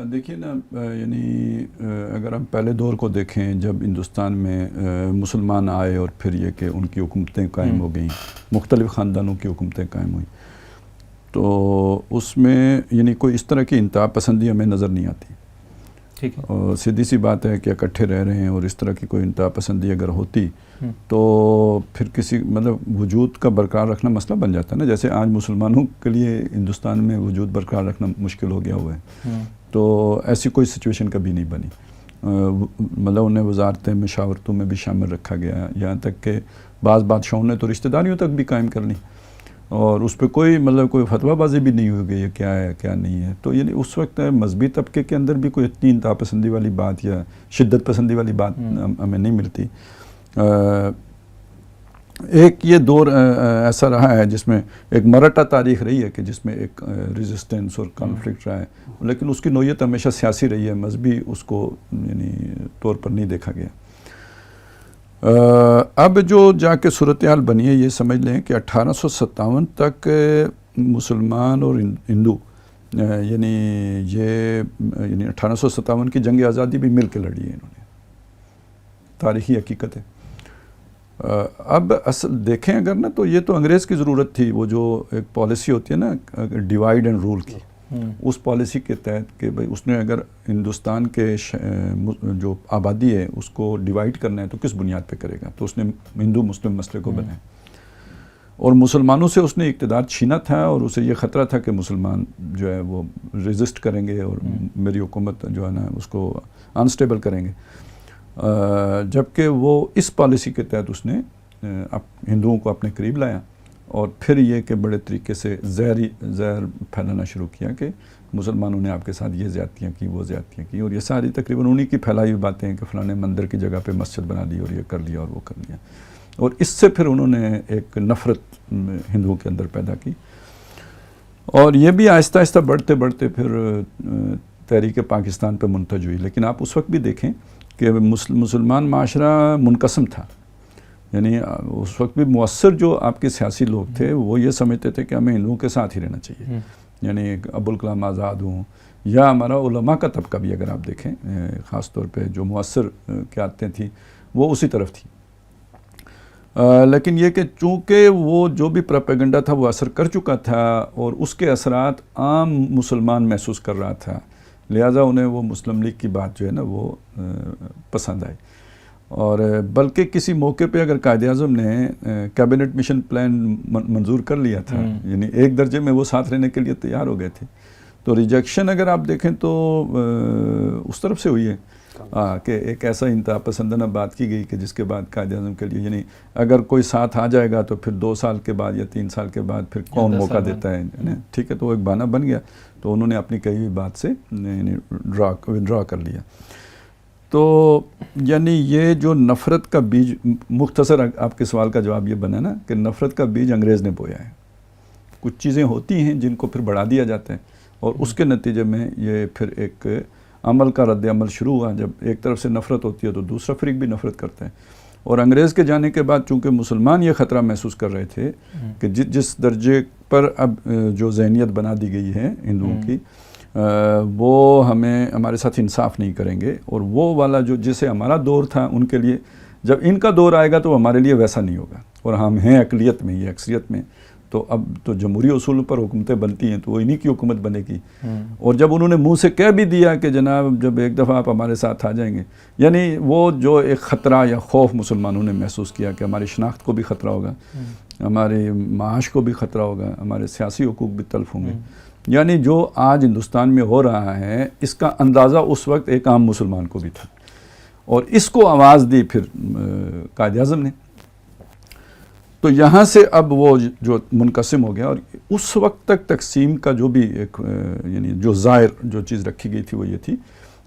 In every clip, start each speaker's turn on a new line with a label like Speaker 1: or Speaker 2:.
Speaker 1: دیکھیے نا، یعنی اگر ہم پہلے دور کو دیکھیں جب ہندوستان میں مسلمان آئے اور پھر یہ کہ ان کی حکومتیں قائم ہو گئیں، مختلف خاندانوں کی حکومتیں قائم ہوئیں، تو اس میں یعنی کوئی اس طرح کی انتہا پسندی ہمیں نظر نہیں آتی.
Speaker 2: ٹھیک ہے.
Speaker 1: اور سیدھی سی بات ہے کہ اکٹھے رہ رہے ہیں اور اس طرح کی کوئی انتہا پسندی اگر ہوتی تو پھر کسی مطلب وجود کا برقرار رکھنا مسئلہ بن جاتا ہے نا. جیسے آج مسلمانوں کے لیے ہندوستان میں وجود برقرار رکھنا مشکل ہو گیا ہوا ہے، تو ایسی کوئی سچویشن کبھی نہیں بنی. مطلب انہیں وزارتیں مشاورتوں میں بھی شامل رکھا گیا، یہاں تک کہ بعض بادشاہوں نے تو رشتہ داریوں تک بھی قائم کر لی اور اس پہ کوئی مطلب کوئی فتویٰ بازی بھی نہیں ہوئی کہ یہ کیا ہے کیا نہیں ہے. تو یعنی اس وقت مذہبی طبقے کے اندر بھی کوئی اتنی انتہا پسندی والی بات یا شدت پسندی والی بات ہمیں نہیں ملتی. ایک یہ دور ایسا رہا ہے جس میں ایک مرٹا تاریخ رہی ہے کہ جس میں ایک ریزسٹنس اور کانفلکٹ رہا ہے، لیکن اس کی نوعیت ہمیشہ سیاسی رہی ہے، مذہبی اس کو یعنی طور پر نہیں دیکھا گیا. اب جو جا کے صورتحال بنی ہے یہ سمجھ لیں کہ 1857 تک مسلمان اور ہندو یعنی 1857 کی جنگ آزادی بھی مل کے لڑی ہے انہوں نے، تاریخی حقیقت ہے. اب اصل دیکھیں اگر نا تو یہ تو انگریز کی ضرورت تھی، وہ جو ایک پالیسی ہوتی ہے نا ڈیوائیڈ اینڈ رول کی، اس پالیسی کے تحت کہ بھئی اس نے اگر ہندوستان کے جو آبادی ہے اس کو ڈیوائیڈ کرنا ہے تو کس بنیاد پہ کرے گا، تو اس نے ہندو مسلم مسئلے کو بنایا اور مسلمانوں سے اس نے اقتدار چھینا تھا اور اسے یہ خطرہ تھا کہ مسلمان جو ہے وہ ریزسٹ کریں گے اور میری حکومت جو ہے نا اس کو انسٹیبل کریں گے. جبکہ وہ اس پالیسی کے تحت اس نے ہندوؤں کو اپنے قریب لایا اور پھر یہ کہ بڑے طریقے سے زہر پھیلانا شروع کیا کہ مسلمانوں نے آپ کے ساتھ یہ زیادتیاں کی وہ زیادتیاں کی، اور یہ ساری تقریباً انہی کی پھیلائی ہوئی باتیں ہیں کہ فلاں مندر کی جگہ پہ مسجد بنا لی اور یہ کر لیا اور وہ کر لیا، اور اس سے پھر انہوں نے ایک نفرت ہندوؤں کے اندر پیدا کی. اور یہ بھی آہستہ آہستہ بڑھتے بڑھتے پھر تحریک پاکستان پہ منتج ہوئی. لیکن آپ اس وقت بھی دیکھیں کہ مسلمان معاشرہ منقسم تھا، یعنی اس وقت بھی مؤثر جو آپ کے سیاسی لوگ تھے وہ یہ سمجھتے تھے کہ ہمیں ہندوؤں کے ساتھ ہی رہنا چاہیے، یعنی ابوالکلام آزاد ہوں یا ہمارا علماء کا طبقہ بھی اگر آپ دیکھیں خاص طور پہ جو مؤثر قیادتیں تھیں وہ اسی طرف تھی. لیکن یہ کہ چونکہ وہ جو بھی پروپیگنڈا تھا وہ اثر کر چکا تھا اور اس کے اثرات عام مسلمان محسوس کر رہا تھا، لہٰذا انہیں وہ مسلم لیگ کی بات جو ہے نا وہ پسند آئی. اور بلکہ کسی موقع پہ اگر قائد اعظم نے کیبنٹ مشن پلان منظور کر لیا تھا، یعنی ایک درجے میں وہ ساتھ رہنے کے لیے تیار ہو گئے تھے، تو ریجیکشن اگر آپ دیکھیں تو اس طرف سے ہوئی ہے کہ ایک ایسا انتہا پسندانہ بات کی گئی کہ جس کے بعد قائد اعظم کے لیے یعنی اگر کوئی ساتھ آ جائے گا تو پھر 2 سال کے بعد یا 3 سال کے بعد پھر کون موقع دیتا ہے، ٹھیک ہے، تو وہ ایک بہانہ بن گیا، تو انہوں نے اپنی کہی ہوئی بات سے ودرا کر لیا. تو یعنی یہ جو نفرت کا بیج، مختصر آپ کے سوال کا جواب یہ بنا نا کہ نفرت کا بیج انگریز نے بویا ہے. کچھ چیزیں ہوتی ہیں جن کو پھر بڑھا دیا جاتا ہے اور اس کے نتیجے میں یہ پھر ایک عمل کا رد عمل شروع ہوا. جب ایک طرف سے نفرت ہوتی ہے تو دوسرا فریق بھی نفرت کرتا ہے، اور انگریز کے جانے کے بعد چونکہ مسلمان یہ خطرہ محسوس کر رہے تھے کہ جس درجے پر اب جو ذہنیت بنا دی گئی ہے ہندوؤں کی، وہ ہمارے ساتھ انصاف نہیں کریں گے، اور وہ والا جو جسے ہمارا دور تھا ان کے لیے جب ان کا دور آئے گا تو ہمارے لیے ویسا نہیں ہوگا، اور ہم ہیں اقلیت میں، یہ اکثریت میں، تو اب تو جمہوری اصولوں پر حکومتیں بنتی ہیں تو وہ انہی کی حکومت بنے گی. اور جب انہوں نے منہ سے کہہ بھی دیا کہ جناب جب ایک دفعہ آپ ہمارے ساتھ آ جائیں گے، یعنی وہ جو ایک خطرہ یا خوف مسلمانوں نے محسوس کیا کہ ہماری شناخت کو بھی خطرہ ہوگا، ہمارے معاش کو بھی خطرہ ہوگا، ہمارے سیاسی حقوق بھی تلف ہوں گے، یعنی جو آج ہندوستان میں ہو رہا ہے اس کا اندازہ اس وقت ایک عام مسلمان کو بھی تھا، اور اس کو آواز دی پھر قائد اعظم نے. تو یہاں سے اب وہ جو منقسم ہو گیا، اور اس وقت تک تقسیم کا جو بھی ایک یعنی جو ظاہر جو چیز رکھی گئی تھی وہ یہ تھی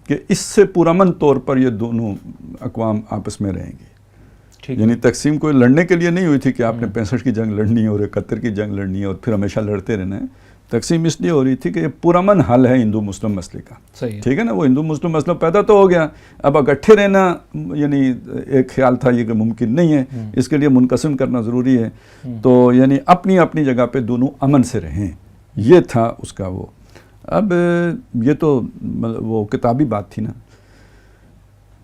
Speaker 1: کہ اس سے پرامن طور پر یہ دونوں اقوام آپس میں رہیں گے. یعنی تقسیم کوئی لڑنے کے لیے نہیں ہوئی تھی کہ آپ نے 65 کی جنگ لڑنی ہے اور 71 کی جنگ لڑنی ہے اور پھر ہمیشہ لڑتے رہنا ہے. تقسیم اس لیے ہو رہی تھی کہ یہ پرامن حل ہے ہندو مسلم مسئلے کا، ٹھیک ہے نا، وہ ہندو مسلم مسئلہ پیدا تو ہو گیا، اب اکٹھے رہنا یعنی ایک خیال تھا یہ کہ ممکن نہیں ہے، اس کے لیے منقسم کرنا ضروری ہے. تو یعنی اپنی اپنی جگہ پہ دونوں امن سے رہیں، یہ تھا اس کا وہ. اب یہ تو وہ کتابی بات تھی نا.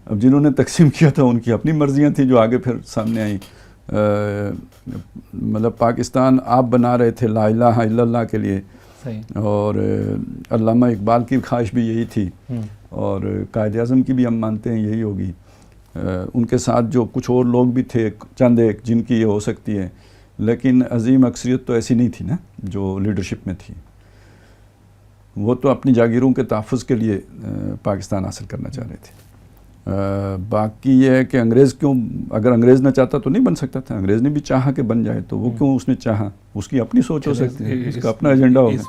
Speaker 1: اب جنہوں نے تقسیم کیا تھا ان کی اپنی مرضیاں تھیں جو آگے پھر سامنے آئیں. مطلب پاکستان آپ بنا رہے تھے لا الہ الا اللہ کے لیے, اور علامہ اقبال کی خواہش بھی یہی تھی, اور قائد اعظم کی بھی ہم مانتے ہیں یہی ہوگی. ان کے ساتھ جو کچھ اور لوگ بھی تھے چند ایک جن کی یہ ہو سکتی ہے, لیکن عظیم اکثریت تو ایسی نہیں تھی نا جو لیڈرشپ میں تھی. وہ تو اپنی جاگیروں کے تحفظ کے لیے پاکستان حاصل کرنا چاہ رہے تھے. باقی یہ ہے کہ انگریز کیوں, اگر انگریز نہ چاہتا تو نہیں بن سکتا تھا. انگریز نے بھی چاہا کہ بن جائے, تو وہ کیوں اس نے چاہا, اس کی اپنی سوچ ہو سکتی ہے, اس کا اپنا ایجنڈا ہوگا.